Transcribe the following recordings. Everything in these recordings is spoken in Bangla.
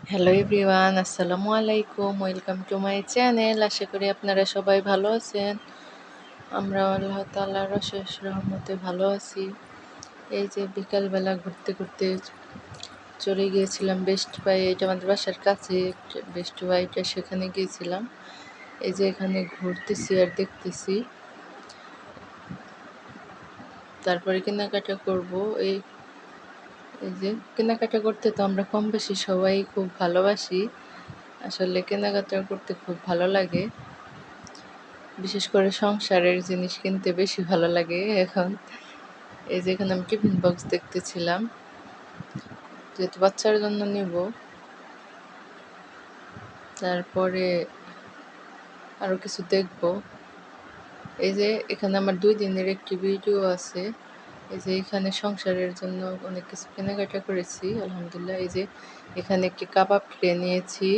হ্যালো এভরিওয়ান, আসসালামু আলাইকুম। Welcome to my channel. আশা করি আপনারা সবাই ভালো আছেন। আমরা আল্লাহ তাআলার অশেষ রহমতে ভালো আছি। এই যে বিকালবেলা ঘুরতে ঘুরতে চলে গিয়েছিলাম বেস্ট বাই। এটা আমাদের বাসার কাছে বেস্ট বাইটা, সেখানে গিয়েছিলাম। এই যে এখানে ঘুরতেছি আর দেখতেছি, তারপরে কেনাকাটা করব। এই এই যে কেনাকাটা করতে তো আমরা কম বেশি সবাই খুব ভালোবাসি। আসলে কেনাকাটা করতে খুব ভালো লাগে, বিশেষ করে সংসারের জিনিস কিনতে বেশি ভালো লাগে এখন। এই যে এখানে আমি টিফিন বক্স দেখতেছিলাম, যেহেতু বাচ্চার জন্য নিব। তারপরে আরও কিছু দেখব। এই যে এখানে আমার 2 দিনের একটি ভিডিও আছে। এই যে এখানে সংসারের জন্য অনেক কিছু কেনাকাটা করেছি আলহামদুলিল্লাহ। এই যে এখানে একটি কাবাব ট্রে নিয়েছি,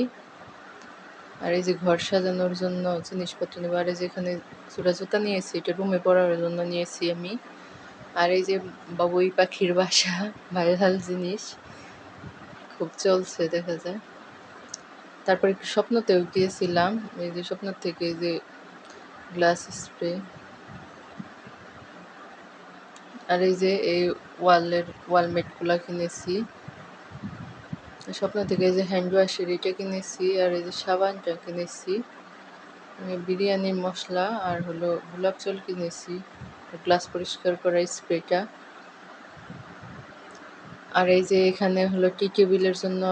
আর এই যে ঘর সাজানোর জন্য জিনিসপত্র নেব। আর এই যে এখানে জোড়া জুতা নিয়েছি, এটা রুমে পরার জন্য নিয়েছি আমি। আর এই যে বাবুই পাখির বাসা, ভাইরাল জিনিস খুব চলছে দেখা যায়। তারপর একটু স্বপ্নতেও গিয়েছিলাম। এই যে স্বপ্ন থেকে এই যে গ্লাস স্প্রে, আর এই যে এই ওয়ালমেটগুলো কিনেছি। স্বপ্ন থেকে এই যে হ্যান্ড ওয়াশের এটা কিনেছি, আর এই যে সাবানটা কিনেছি। বিরিয়ানির মশলা আর হলো গোলাপ জল কিনেছি, গ্লাস পরিষ্কার করা স্প্রেটা। আর এই যে এখানে হলো টি টেবিলের জন্য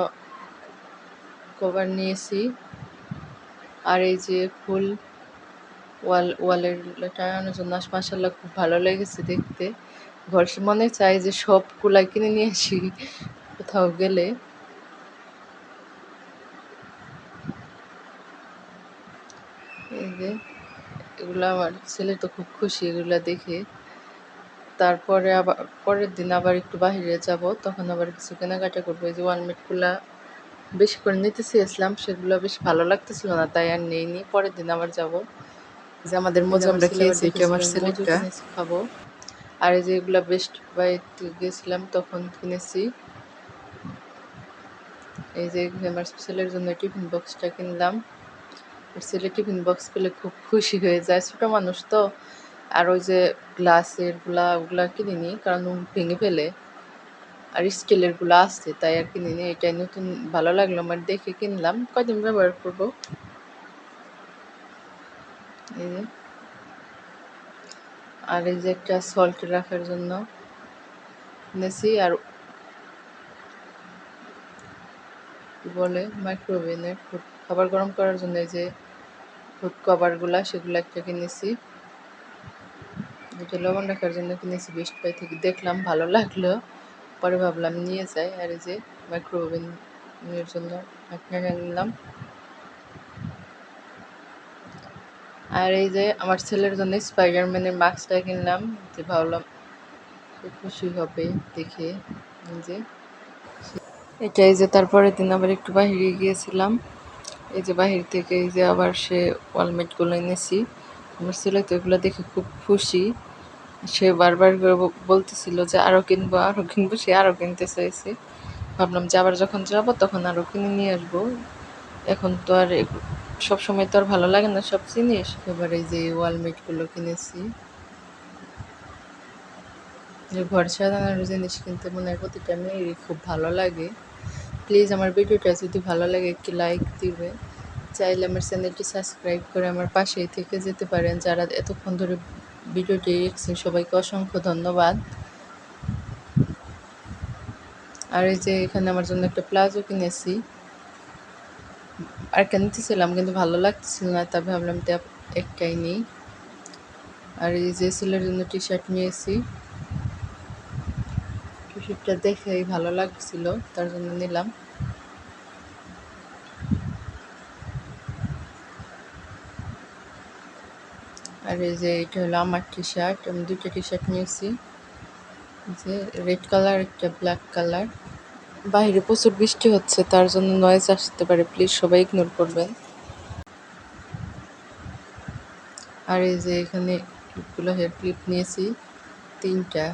কভার নিয়েছি। আর এই যে ফুল ওয়ালের টাঙানোর জন্য মাশাআল্লাহ খুব ভালো লেগেছে দেখতে। ঘর মনে চায় যে সবগুলা কিনে নিয়ে আসি কোথাও গেলে। এই যে এগুলো আমার ছেলে তো খুব খুশি এগুলা দেখে। তারপরে আবার পরের দিন আবার একটু বাহিরে যাব, তখন আবার কিছু কেনাকাটা করবো। এই যে ওয়ালমেটগুলা বেশি করে নিতে চেয়েছিলাম, সেগুলো বেশ ভালো লাগতেছিল না, তাই আর নেইনি। পরের দিন আবার যাব। যে আমাদের মজু আমরা খেয়েছি, এটা আমার ছেলেটা খাবো। আর এই যে এগুলা বেস্ট বাইতে গেছিলাম তখন কিনেছি। এই যে আমার ছেলের জন্য টিফিন বক্সটা কিনলাম। ছেলে টিফিন বক্স পেলে খুব খুশি হয়ে যায়, ছোট মানুষ তো। আর ওই যে গ্লাসের ওগুলা কিনিনি, কারণ ভেঙে ফেলে। আর স্টিলের গুলা আছে, তাই আর কিনিনি। এটাই নতুন ভালো লাগলো আমার দেখে কিনলাম, কয়দিন ব্যবহার করব। এই যে আর এই যে একটা সল্ট রাখার জন্য কিনেছি। আর কি বলে মাইক্রোওভেনের খাবার গরম করার জন্য এই যে ফুড কভারগুলা, সেগুলো একটা কিনেছি। এটা লবণ রাখার জন্য কিনেছি বেস্ট বাই থেকে, দেখলাম ভালো লাগলো, পরে ভাবলাম নিয়ে যাই। আর এই যে মাইক্রোওভেনের জন্য ঢাকনা নিলাম। আর এই যে আমার ছেলের জন্য স্পাইডারম্যানের মাস্কটা কিনলাম, যে ভাবলাম সে খুশি হবে দেখে। এই যে এটাই যে তারপরের দিন আবার একটু বাহিরে গিয়েছিলাম। এই যে বাহির থেকে এই যে আবার সে ওয়ালমেটগুলো এনেছি। আমার ছেলে তো এগুলো দেখে খুব খুশি, সে বারবার করে বলতেছিল যে আরও কিনবো আরও কিনবো, সে আরও কিনতে চাইছে। ভাবলাম যে আবার যখন যাবো তখন আরও কিনে নিয়ে আসবো। এখন তো আর সবসময় তো আর ভালো লাগে না সব জিনিস। এবার এই যে ওয়ালমেটগুলো কিনেছি। যে ঘর সাজানোর জিনিস কিনতে মনে হয় প্রতিটা মেয়েরই খুব ভালো লাগে। প্লিজ আমার ভিডিওটা যদি ভালো লাগে একটি লাইক দিবে। চাইলে আমার চ্যানেলটি সাবস্ক্রাইব করে আমার পাশেই থেকে যেতে পারেন। যারা এতক্ষণ ধরে ভিডিওটি দেখছেন সবাইকে অসংখ্য ধন্যবাদ। আর এই যে এখানে আমার জন্য একটা প্লাজো কিনেছি। আর একটা নিতেছিলাম কিন্তু ভালো লাগতেছিল না, তাই ভাবলাম একটাই নিই। আর এই যে ছেলের জন্য টি শার্ট নিয়েছি। টি শার্টটা দেখেই ভালো লাগছিল, তার জন্য নিলাম। আর এই যে এটা হলো আমার টি শার্ট, আমি 2টা টি শার্ট নিয়েছি, যে রেড কালার একটা ব্ল্যাক কালার। বাইরে প্রচুর বৃষ্টি হচ্ছে, তার জন্য নয়েজ আসতে পারে, প্লিজ সবাই ইগনোর করবেন। আর এই যে এখানে ক্লিপগুলো হেয়ার ক্লিপ নিয়েছি 3টা।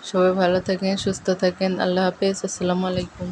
সবাই ভালো থাকেন, সুস্থ থাকেন। আল্লাহ হাফেজ। আসসালামু আলাইকুম।